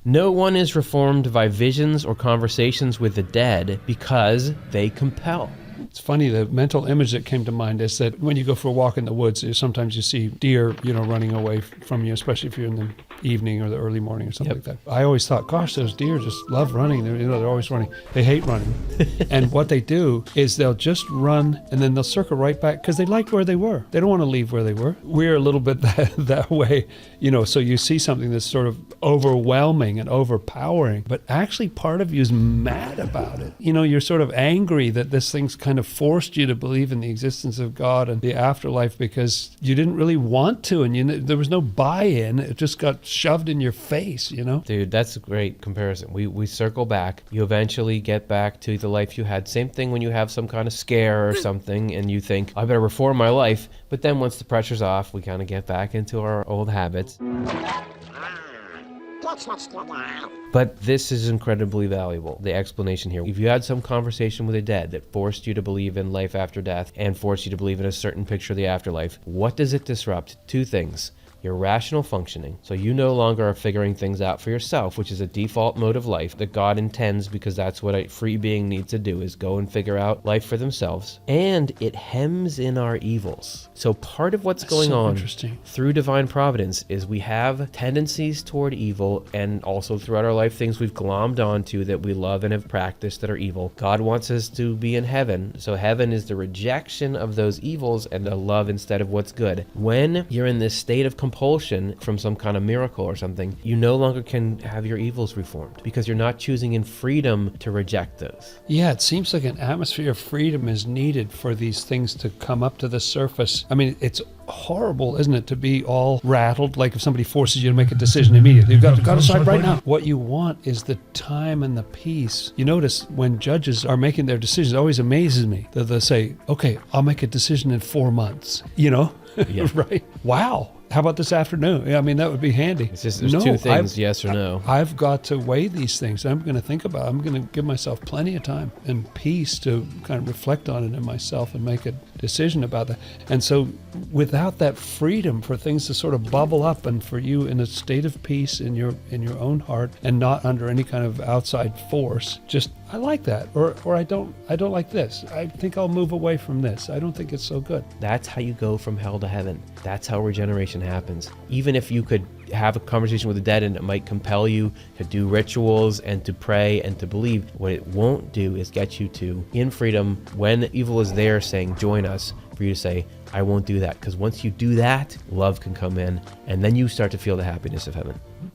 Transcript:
No one is reformed by visions or conversations with the dead because they compel. It's funny, the mental image that came to mind is that when you go for a walk in the woods, sometimes you see deer, running away from you, especially if you're in the evening or the early morning or something like that. I always thought, gosh, those deer just love running. They're always running. They hate running. And what they do is they'll just run and then they'll circle right back because they liked where they were. They don't want to leave where they were. We're a little bit that way, so you see something that's sort of overwhelming and overpowering, but actually part of you is mad about it. You're sort of angry that this thing's kind of forced you to believe in the existence of God and the afterlife because you didn't really want to, and there was no buy-in. It just got shoved in your face, Dude, that's a great comparison. We circle back. You eventually get back to the life you had. Same thing when you have some kind of scare or something and you think, I better reform my life. But then once the pressure's off, we kind of get back into our old habits. But this is incredibly valuable, the explanation here. If you had some conversation with the dead that forced you to believe in life after death and forced you to believe in a certain picture of the afterlife, what does it disrupt? Two things. Your rational functioning. So you no longer are figuring things out for yourself, which is a default mode of life that God intends because that's what a free being needs to do, is go and figure out life for themselves. And it hems in our evils. So part of what's going on through divine providence is we have tendencies toward evil, and also throughout our life things we've glommed onto that we love and have practiced that are evil. God wants us to be in heaven. So heaven is the rejection of those evils and a love instead of what's good. When you're in this state of compulsion from some kind of miracle or something, you no longer can have your evils reformed because you're not choosing in freedom to reject those. Yeah, it seems like an atmosphere of freedom is needed for these things to come up to the surface. I mean, it's horrible, isn't it, to be all rattled, like if somebody forces you to make a decision immediately. You've got to decide right now. What you want is the time and the peace. You notice when judges are making their decisions, it always amazes me that they'll say, okay, I'll make a decision in 4 months, Yeah. Right? Wow. How about this afternoon? I mean, that would be handy. It's just, there's two things, yes or no. I've got to weigh these things. I'm going to think about it. I'm going to give myself plenty of time and peace to kind of reflect on it in myself and make a decision about that. And so without that freedom for things to sort of bubble up and for you in a state of peace in your own heart and not under any kind of outside force, just I like that, or I don't like this. I think I'll move away from this. I don't think it's so good. That's how you go from hell to heaven. That's how regeneration happens. Even if you could have a conversation with the dead and it might compel you to do rituals and to pray and to believe, what it won't do is get you to, in freedom, when evil is there saying, join us, for you to say, I won't do that. Because once you do that, love can come in, and then you start to feel the happiness of heaven.